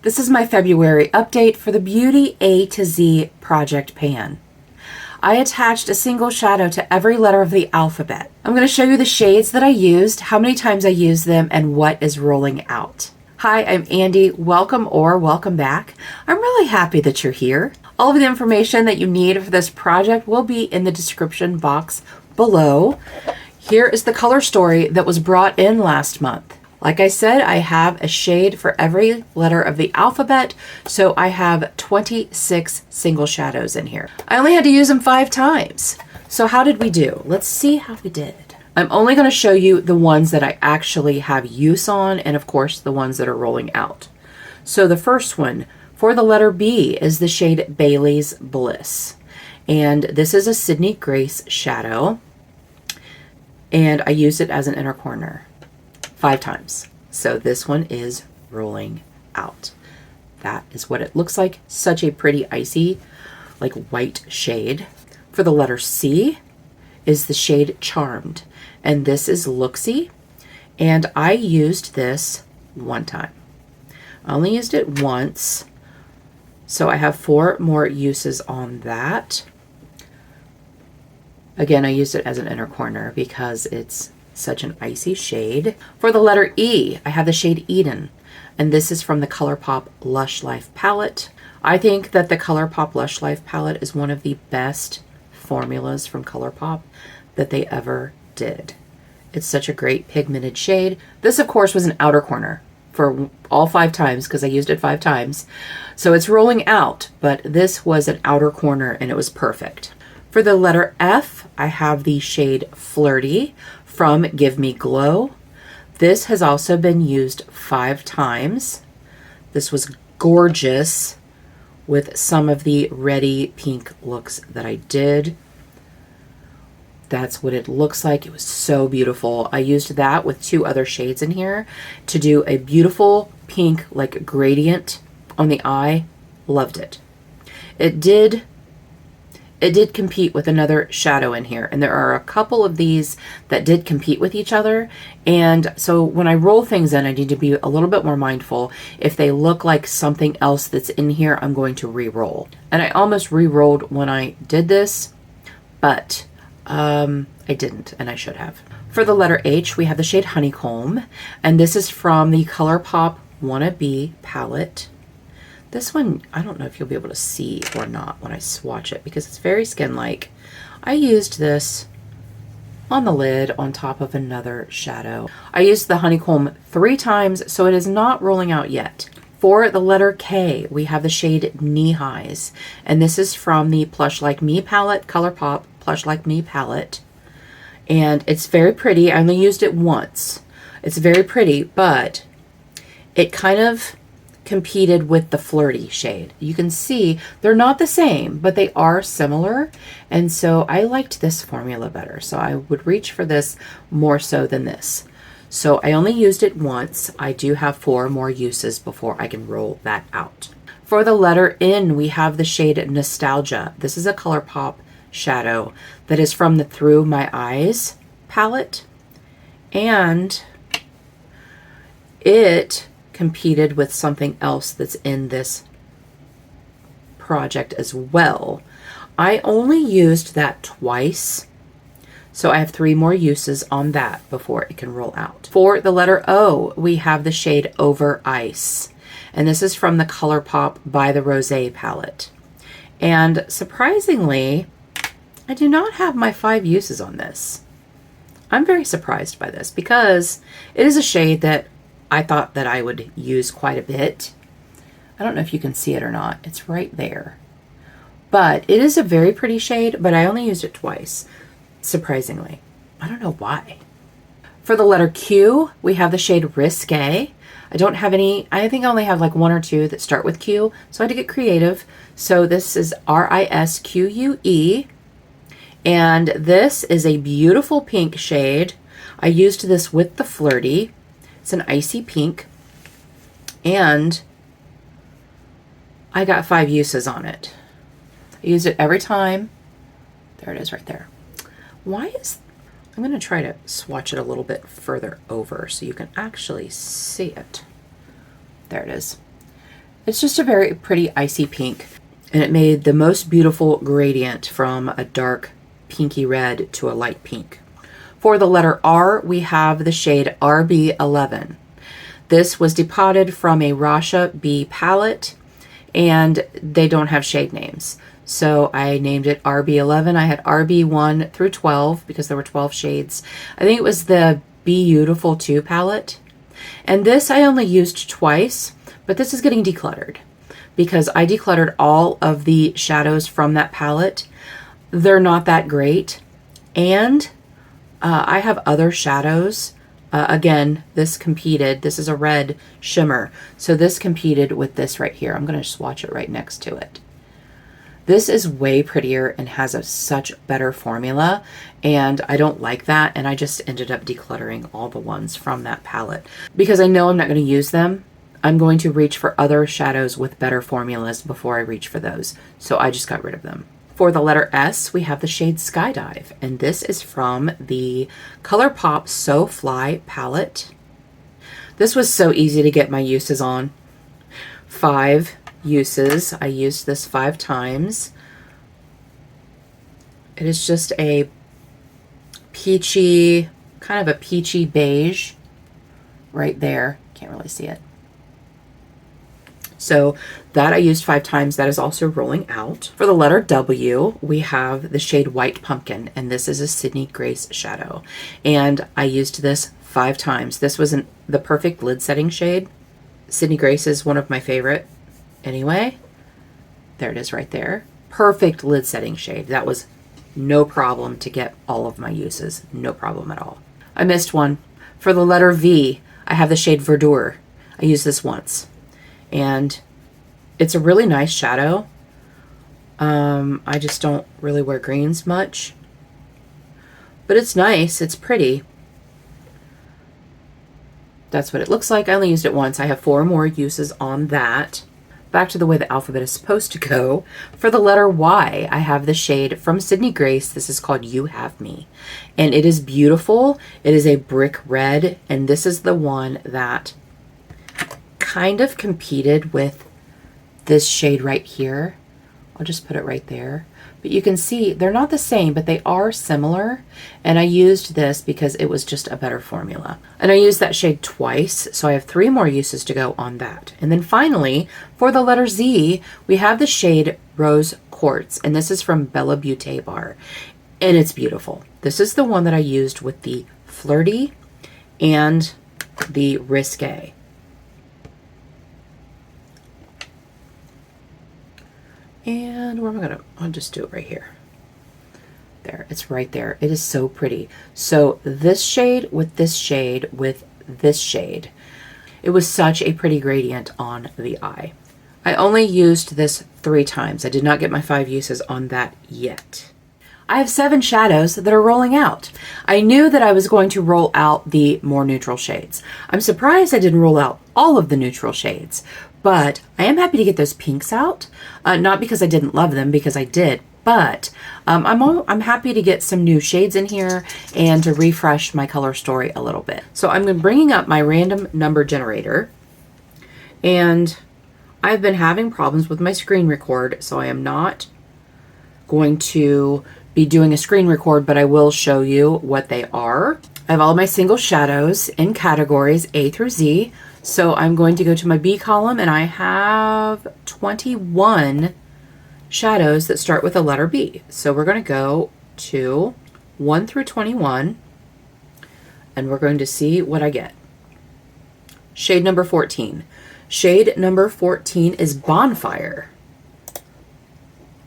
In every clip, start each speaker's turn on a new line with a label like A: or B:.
A: This is my February update for the Beauty A to Z project pan. I attached a single shadow to every letter of the alphabet. I'm going to show you the shades that I used, how many times I used them, and what is rolling out. Hi, I'm Andi. Welcome or welcome back. I'm really happy that you're here. All of the information that you need for this project will be in the description box below. Here is the color story that was brought in last month. Like I said, I have a shade for every letter of the alphabet, so I have 26 single shadows in here. I only had to use them 5 times. So how did we do? Let's see how we did. I'm only going to show you the ones that I actually have use on, and of course the ones that are rolling out. So the first one for the letter B is the shade Bailey's Bliss. And this is a Sydney Grace shadow. And I used it as an inner corner 5 times. So this one is rolling out. That is what it looks like. Such a pretty icy, like white shade. For the letter C is the shade Charmed. And this is Looksy. And I used this 1 time. I only used it once. So I have 4 more uses on that. Again, I used it as an inner corner because it's such an icy shade. For the letter E, I have the shade Eden, and this is from the ColourPop Lush Life palette. I think that the ColourPop Lush Life palette is one of the best formulas from ColourPop that they ever did. It's such a great pigmented shade. This, of course, was an outer corner for all 5 times because I used it 5 times. So it's rolling out, but this was an outer corner and it was perfect. For the letter F, I have the shade Flirty from Give Me Glow. This has also been used 5 times. This was gorgeous with some of the reddy pink looks that I did. That's what it looks like. It was so beautiful. I used that with 2 other shades in here to do a beautiful pink like gradient on the eye. Loved it. It did compete with another shadow in here, and there are a couple of these that did compete with each other, and so when I roll things in, I need to be a little bit more mindful. If they look like something else that's in here, I'm going to re-roll. And I almost re-rolled when I did this, but I didn't, and I should have. For the letter H, we have the shade Honeycomb, and this is from the ColourPop Wannabe palette. This one, I don't know if you'll be able to see or not when I swatch it because it's very skin-like. I used this on the lid on top of another shadow. I used the Honeycomb 3 times, so it is not rolling out yet. For the letter K, we have the shade Knee Highs, and this is from the Plush Like Me palette, ColourPop Plush Like Me palette. And it's very pretty. I only used it once. It's very pretty, but it kind of competed with the Flirty shade. You can see they're not the same, but they are similar, and so I liked this formula better, so I would reach for this more so than this. So I only used it once. I do have 4 more uses before I can roll that out. For the letter N, we have the shade Nostalgia. This is a ColourPop shadow that is from the Through My Eyes palette, and it competed with something else that's in this project as well. I only used that twice, so I have 3 more uses on that before it can roll out. For the letter O, we have the shade Over Ice, and this is from the ColourPop by the Rosé palette. And surprisingly, I do not have my 5 uses on this. I'm very surprised by this because it is a shade that I thought that I would use quite a bit. I don't know if you can see it or not. It's right there. But it is a very pretty shade, but I only used it twice, surprisingly. I don't know why. For the letter Q, we have the shade Risque. I don't have any, I think I only have like 1 or 2 that start with Q, so I had to get creative. So this is Risque, and this is a beautiful pink shade. I used this with the Flirty. It's an icy pink, and I got 5 uses on it. I used it every time. There it is right there. Why is, I'm going to try to swatch it a little bit further over so you can actually see it. There it is. It's just a very pretty icy pink, and it made the most beautiful gradient from a dark pinky red to a light pink. For the letter R, we have the shade RB11. This was depotted from a Rasha B palette, and they don't have shade names. So I named it RB11. I had RB1 through 12 because there were 12 shades. I think it was the Beautiful 2 palette. And this I only used twice, but this is getting decluttered because I decluttered all of the shadows from that palette. They're not that great. And I have other shadows. Again, this competed. This is a red shimmer. So this competed with this right here. I'm going to swatch it right next to it. This is way prettier and has a such better formula, and I don't like that, and I just ended up decluttering all the ones from that palette. Because I know I'm not going to use them, I'm going to reach for other shadows with better formulas before I reach for those, so I just got rid of them. For the letter S, we have the shade Skydive, and this is from the ColourPop So Fly palette. This was so easy to get my uses on. 5 uses. I used this 5 times. It is just a peachy, kind of a peachy beige right there. Can't really see it. So that I used 5 times. That is also rolling out. For the letter W, we have the shade White Pumpkin, and this is a Sydney Grace shadow. And I used this 5 times. This was the perfect lid setting shade. Sydney Grace is one of my favorite. Anyway, there it is right there. Perfect lid setting shade. That was no problem to get all of my uses. No problem at all. I missed one. For the letter V, I have the shade Verdure. I used this once. And it's a really nice shadow. I just don't really wear greens much. But it's nice. It's pretty. That's what it looks like. I only used it once. I have 4 more uses on that. Back to the way the alphabet is supposed to go. For the letter Y, I have the shade from Sydney Grace. This is called You Have Me. And it is beautiful. It is a brick red. And this is the one that kind of competed with this shade right here. I'll just put it right there. But you can see they're not the same, but they are similar. And I used this because it was just a better formula. And I used that shade twice, so I have 3 more uses to go on that. And then finally, for the letter Z, we have the shade Rose Quartz. And this is from Bella Beauté Bar. And it's beautiful. This is the one that I used with the Flirty and the Risque. And where am I I'll just do it right here. There, it's right there. It is so pretty. So this shade with this shade with this shade. It was such a pretty gradient on the eye. I only used this 3 times. I did not get my 5 uses on that yet. I have 7 shadows that are rolling out. I knew that I was going to roll out the more neutral shades. I'm surprised I didn't roll out all of the neutral shades, but I am happy to get those pinks out. Not because I didn't love them, because I did, but I'm happy to get some new shades in here and to refresh my color story a little bit. So I'm bringing up my random number generator, and I've been having problems with my screen record, so I am not going to be doing a screen record, but I will show you what they are. I have all my single shadows in categories A through Z. So I'm going to go to my B column, and I have 21 shadows that start with the letter B. So we're going to go to 1 through 21, and we're going to see what I get. Shade number 14. Shade number 14 is Bonfire.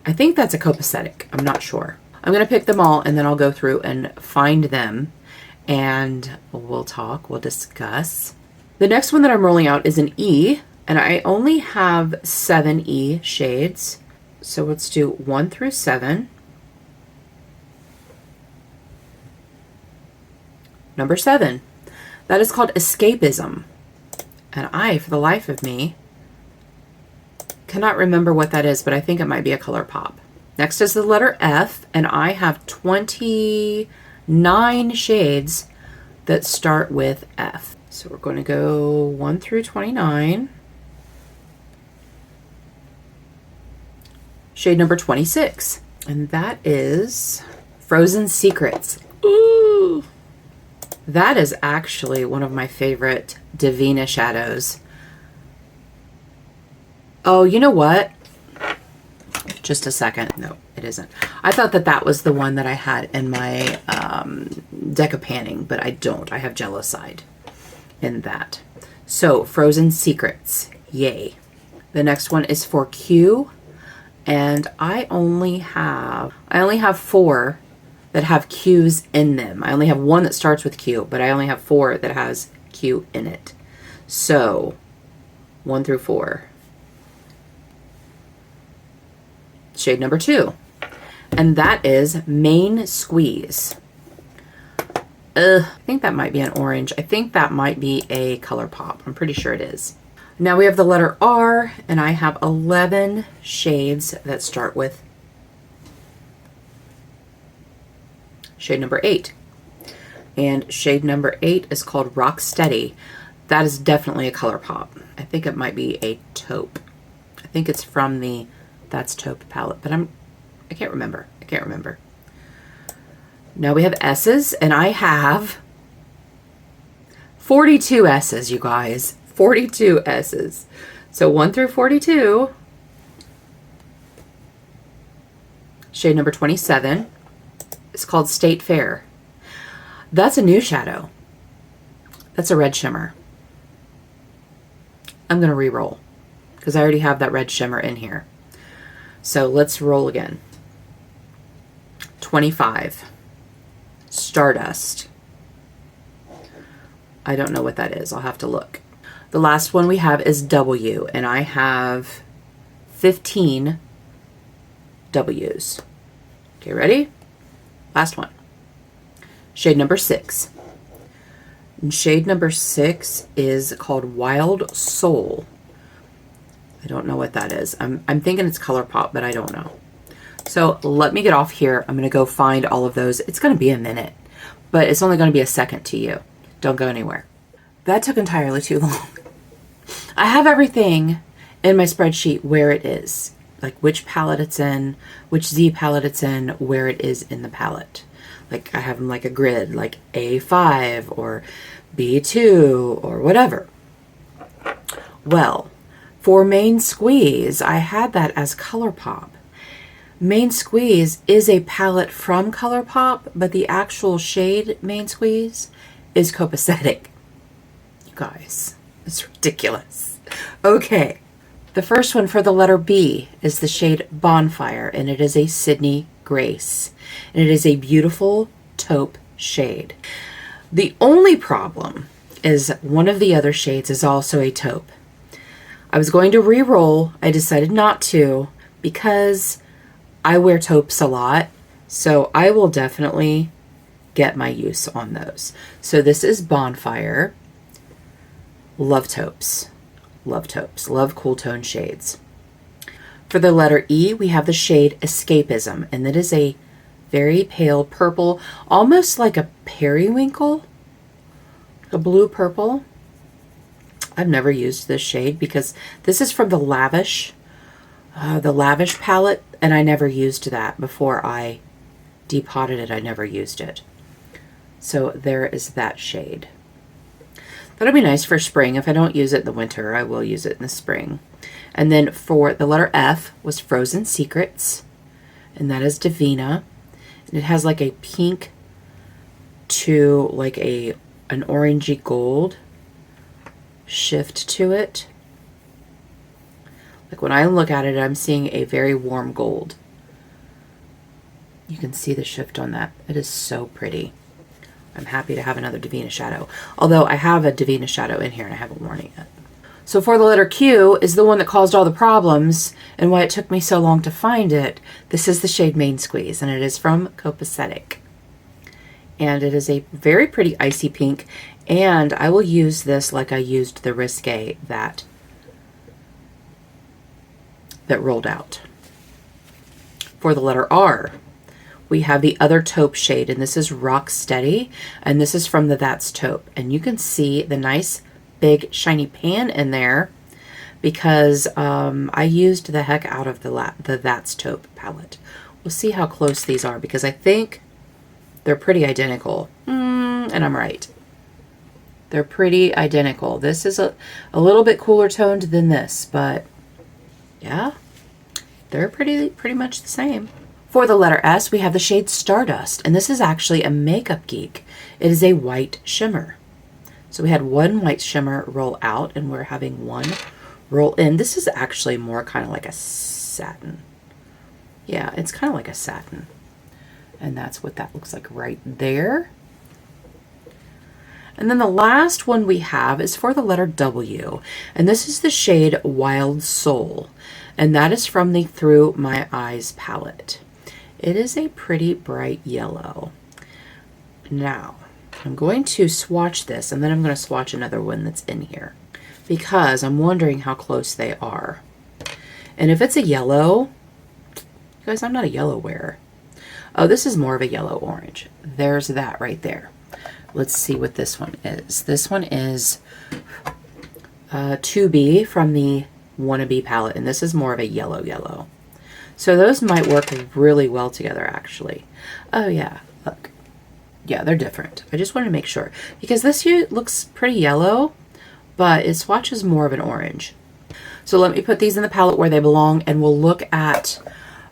A: I think that's a copacetic. I'm not sure. I'm going to pick them all, and then I'll go through and find them, and we'll talk, we'll discuss. The next one that I'm rolling out is an E, and I only have 7 E shades. So let's do 1 through 7. Number 7. That is called Escapism. And I, for the life of me, cannot remember what that is, but I think it might be a ColourPop. Next is the letter F, and I have 29 shades that start with F. So we're going to go 1 through 29. shade number 26. And that is Frozen Secrets. Ooh! That is actually one of my favorite Divina shadows. Oh, you know what? Just a second. No, it isn't. I thought that that was the one that I had in my deck of panning, but I don't. I have Jellicide in that. So, Frozen Secrets. Yay. The next one is for Q, and I only have 4 that have Q's in them. I only have one that starts with Q, but I only have 4 that has Q in it. So, 1 through 4. Shade number 2. And that is Main Squeeze. I think that might be an orange. I think that might be a ColourPop. I'm pretty sure it is. Now we have the letter R, and I have 11 shades that start with shade number 8. And shade number 8 is called Rock Steady. That is definitely a ColourPop. I think it might be a taupe. I think it's from the That's Taupe palette, but I can't remember. I can't remember. Now we have S's, and I have 42 S's, you guys. 42 S's. So 1 through 42. Shade number 27. It's called State Fair. That's a new shadow. That's a red shimmer. I'm going to re-roll because I already have that red shimmer in here. So let's roll again. 25. Stardust. I don't know what that is. I'll have to look. The last one we have is W, and I have 15 W's. Okay, ready? Last one. Shade number 6. And shade number 6 is called Wild Soul. I don't know what that is. I'm thinking it's ColourPop, but I don't know. So let me get off here. I'm going to go find all of those. It's going to be a minute, but it's only going to be a second to you. Don't go anywhere. That took entirely too long. I have everything in my spreadsheet where it is, like which palette it's in, which Z palette it's in, where it is in the palette. Like I have them like a grid, like A5 or B2 or whatever. Well, for Main Squeeze, I had that as ColourPop. Main Squeeze is a palette from ColourPop, but the actual shade Main Squeeze is copacetic. You guys, it's ridiculous. Okay, the first one for the letter B is the shade Bonfire, and it is a Sydney Grace. And it is a beautiful taupe shade. The only problem is one of the other shades is also a taupe. I was going to re-roll. I decided not to because I wear taupes a lot, so I will definitely get my use on those. So this is Bonfire. Love taupes. Love taupes. Love cool tone shades. For the letter E, we have the shade Escapism, and that is a very pale purple, almost like a periwinkle, a blue purple. I've never used this shade because this is from the Lavish palette, and I never used that before I depotted it. I never used it. So there is that shade. That'll be nice for spring. If I don't use it in the winter, I will use it in the spring. And then for the letter F was Frozen Secrets, and that is Divina. And it has like a pink to like an orangey gold shift to it. Like when I look at it, I'm seeing a very warm gold. You can see the shift on that. It is so pretty. I'm happy to have another Divina shadow. Although I have a Divina shadow in here and I haven't worn it yet. So for the letter Q is the one that caused all the problems and why it took me so long to find it. This is the shade Main Squeeze, and it is from Copacetic. And it is a very pretty icy pink, and I will use this like I used the Risque that rolled out. For the letter R, we have the other taupe shade, and this is Rock Steady, and this is from the That's Taupe. And you can see the nice big shiny pan in there because I used the heck out of the That's Taupe palette. We'll see how close these are because I think they're pretty identical. And I'm right. They're pretty identical. This is a little bit cooler toned than this, but yeah, they're pretty much the same. For the letter S, we have the shade Stardust, and this is actually a Makeup Geek. It is a white shimmer. So we had one white shimmer roll out, and we're having one roll in. This is actually more kind of like a satin. Yeah, it's kind of like a satin. And that's what that looks like right there. And then the last one we have is for the letter W, and this is the shade Wild Soul, and that is from the Through My Eyes palette. It is a pretty bright yellow. Now, I'm going to swatch this, and then I'm going to swatch another one that's in here, because I'm wondering how close they are. And if it's a yellow, guys, I'm not a yellow wearer. Oh, this is more of a yellow-orange. There's that right there. Let's see what this one is. This one is 2B from the Wannabe palette, and this is more of a yellow. So those might work really well together, actually. Oh yeah, look. Yeah, they're different. I just wanted to make sure, because this here looks pretty yellow, but it swatches more of an orange. So let me put these in the palette where they belong, and we'll look at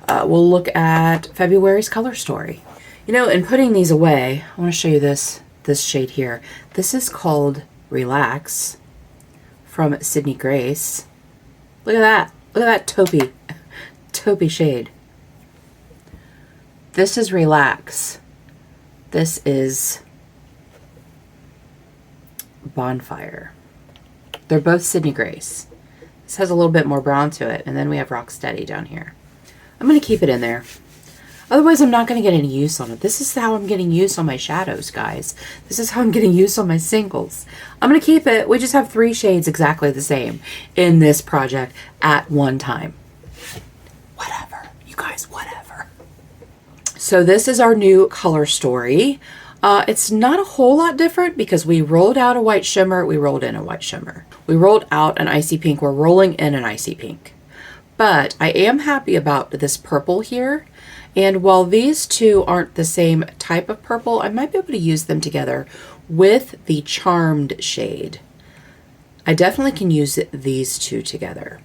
A: February's color story. You know, in putting these away, I want to show you this shade here. This is called Relax from Sydney Grace. Look at that. Look at that taupey shade. This is Relax. This is Bonfire. They're both Sydney Grace. This has a little bit more brown to it, and then we have Rocksteady down here. I'm going to keep it in there. Otherwise, I'm not going to get any use on it. This is how I'm getting use on my shadows, guys. This is how I'm getting use on my singles. I'm going to keep it. We just have 3 shades exactly the same in this project at one time. Whatever. You guys, whatever. So this is our new color story. It's not a whole lot different because we rolled out a white shimmer. We rolled in a white shimmer. We rolled out an icy pink. We're rolling in an icy pink. But I am happy about this purple here. And while these two aren't the same type of purple, I might be able to use them together with the Charmed shade. I definitely can use these two together.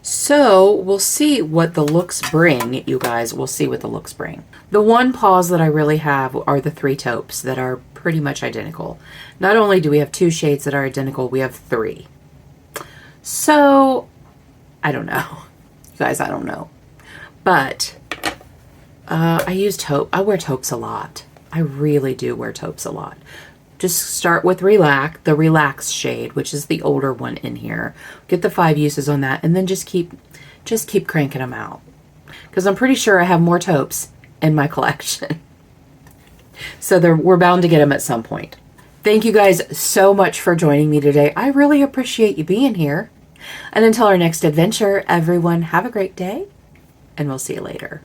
A: So we'll see what the looks bring, you guys. We'll see what the looks bring. The one pause that I really have are the 3 taupes that are pretty much identical. Not only do we have 2 shades that are identical, we have 3. So I don't know. You guys, I don't know. But I use taupe. I wear taupes a lot. I really do wear taupes a lot. Just start with the Relax shade, which is the older one in here. Get the 5 uses on that, and then just keep cranking them out. Because I'm pretty sure I have more taupes in my collection. So we're bound to get them at some point. Thank you guys so much for joining me today. I really appreciate you being here. And until our next adventure, everyone have a great day, and we'll see you later.